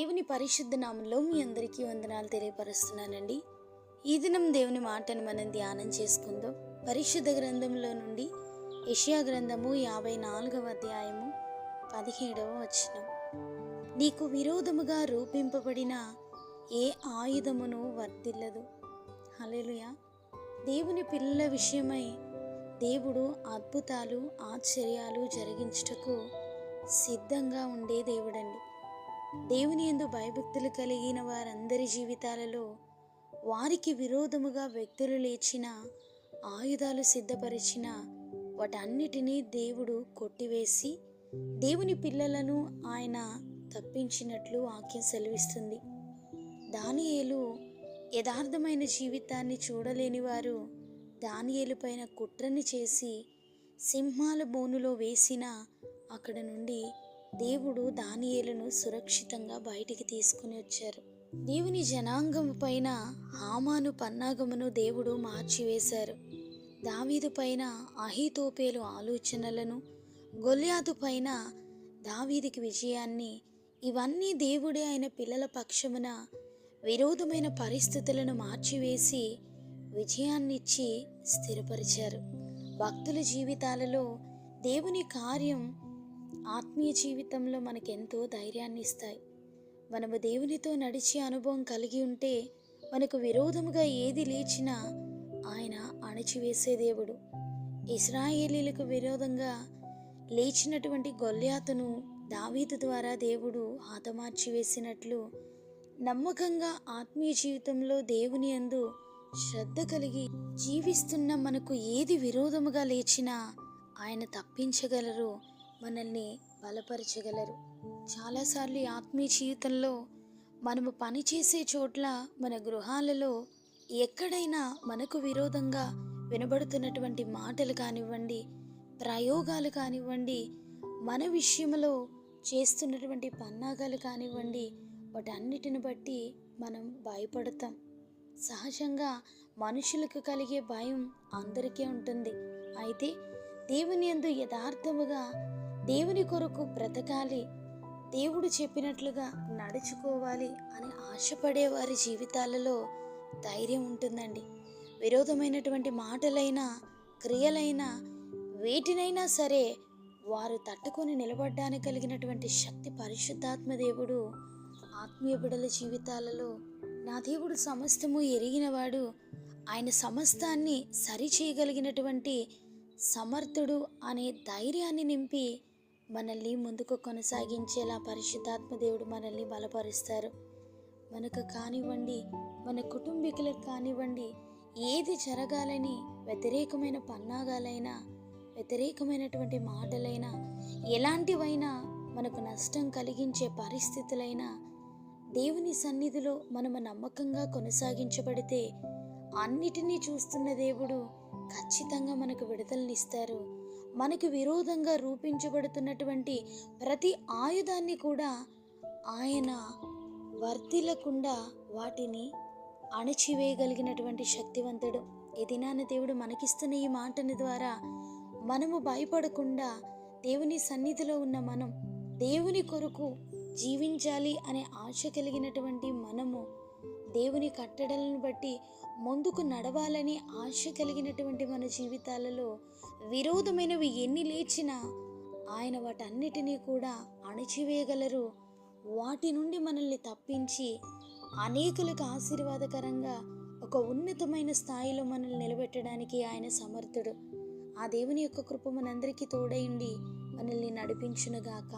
దేవుని పరిశుద్ధ నామంలో మీ అందరికీ వందనాలు తెలియపరుస్తున్నానండి. ఈ దినం దేవుని మాటను మనం ధ్యానం చేసుకుందాం. పరిశుద్ధ గ్రంథంలో నుండి యెషయా గ్రంథము 54వ అధ్యాయము 17వ వచనం. నీకు విరోధముగా రూపింపబడిన ఏ ఆయుధమును వర్ధిల్లదు. హల్లెలూయా. దేవుని పిల్లల విషయమై దేవుడు అద్భుతాలు ఆశ్చర్యాలు జరిగించుటకు సిద్ధంగా ఉండే దేవుడండి. దేవుని యందు భయభక్తులు కలిగిన వారందరి జీవితాలలో వారికి విరోధముగా వ్యక్తులు లేచిన ఆయుధాలు సిద్ధపరిచిన వాటన్నిటినీ దేవుడు కొట్టివేసి దేవుని పిల్లలను ఆయన తప్పించినట్లు వాక్యం సెలవిస్తుంది. దానియేలు యథార్థమైన జీవితాన్ని చూడలేని వారు దానియేలు పైన కుట్రని చేసి సింహాల బోనులో వేసిన అక్కడ నుండి దేవుడు దానియేలును సురక్షితంగా బయటికి తీసుకుని వచ్చారు. దేవుని జనాంగం పైన హామాను పన్నాగమును దేవుడు మార్చివేశారు. దావీదు పైన అహీతోపేలు ఆలోచనలను, గొల్యాతు పైన దావీదుకి విజయాన్ని, ఇవన్నీ దేవుడే ఆయన పిల్లల పక్షమున విరోధమైన పరిస్థితులను మార్చివేసి విజయాన్నిచ్చి స్థిరపరిచారు. భక్తుల జీవితాలలో దేవుని కార్యం ఆత్మీయ జీవితంలో మనకెంతో ధైర్యాన్ని ఇస్తాయి. మనము దేవునితో నడిచే అనుభవం కలిగి ఉంటే మనకు విరోధముగా ఏది లేచినా ఆయన అణచివేసే దేవుడు. ఇశ్రాయేలీలకు విరోధంగా లేచినటువంటి గొల్యాతును దావీదు ద్వారా దేవుడు హతమార్చి వేసినట్లు నమ్మకంగా ఆత్మీయ జీవితంలో దేవుని యందు శ్రద్ధ కలిగి జీవిస్తున్న మనకు ఏది విరోధముగా లేచినా ఆయన తప్పించగలరు, మనల్ని బలపరచగలరు. చాలాసార్లు ఈ ఆత్మీయ జీవితంలో మనము పనిచేసే చోట్ల, మన గృహాలలో ఎక్కడైనా మనకు విరోధంగా వినబడుతున్నటువంటి మాటలు కానివ్వండి, ప్రయోగాలు కానివ్వండి, మన విషయంలో చేస్తున్నటువంటి పన్నాగాలు కానివ్వండి, వాటన్నిటిని బట్టి మనం భయపడతాం. సహజంగా మనుషులకు కలిగే భయం అందరికీ ఉంటుంది. అయితే దేవుని యందు యథార్థముగా దేవుని కొరకు బ్రతకాలి, దేవుడు చెప్పినట్లుగా నడుచుకోవాలి అని ఆశపడే వారి జీవితాలలో ధైర్యం ఉంటుందండి. విరోధమైనటువంటి మాటలైనా క్రియలైనా వేటినైనా సరే వారు తట్టుకొని నిలబడడానికి కలిగినటువంటి శక్తి పరిశుద్ధాత్మ దేవుడు ఆత్మీయ బిడ్డల జీవితాలలో, నా దేవుడు సమస్తము ఎరిగినవాడు, ఆయన సమస్తాన్ని సరిచేయగలిగినటువంటి సమర్థుడు అనే ధైర్యాన్ని నింపి మనల్ని ముందుకు కొనసాగించేలా పరిశుద్ధాత్మ దేవుడు మనల్ని బలపరుస్తారు. మనకు కానివ్వండి, మన కుటుంబీకులకు కానివ్వండి, ఏది జరగాలని వ్యతిరేకమైన పన్నాగాలైనా, వ్యతిరేకమైనటువంటి మాటలైనా, ఎలాంటివైనా మనకు నష్టం కలిగించే పరిస్థితులైనా దేవుని సన్నిధిలో మనము నమ్మకంగా కొనసాగించబడితే అన్నిటినీ చూస్తున్న దేవుడు ఖచ్చితంగా మనకు విడుదలనిస్తారు. మనకు విరోధంగా రూపించబడుతున్నటువంటి ప్రతి ఆయుధాన్ని కూడా ఆయన వర్ధిల్లకుండా వాటిని అణచివేయగలిగినటువంటి శక్తివంతుడు. ఈ దినాన దేవుడు మనకిస్తున్న ఈ మాటని ద్వారా మనము భయపడకుండా దేవుని సన్నిధిలో ఉన్న మనం దేవుని కొరకు జీవించాలి అనే ఆశ కలిగినటువంటి మనము దేవుని కట్టడలను బట్టి ముందుకు నడవాలని ఆశ కలిగినటువంటి మన జీవితాలలో విరోధమైనవి ఎన్ని లేచినా ఆయన వాటన్నిటినీ కూడా అణచివేయగలరు. వాటి నుండి మనల్ని తప్పించి అనేకులకు ఆశీర్వాదకరంగా ఒక ఉన్నతమైన స్థాయిలో మనల్ని నిలబెట్టడానికి ఆయన సమర్థుడు. ఆ దేవుని యొక్క కృప మనందరికీ తోడైండి మనల్ని నడిపించునుగాక.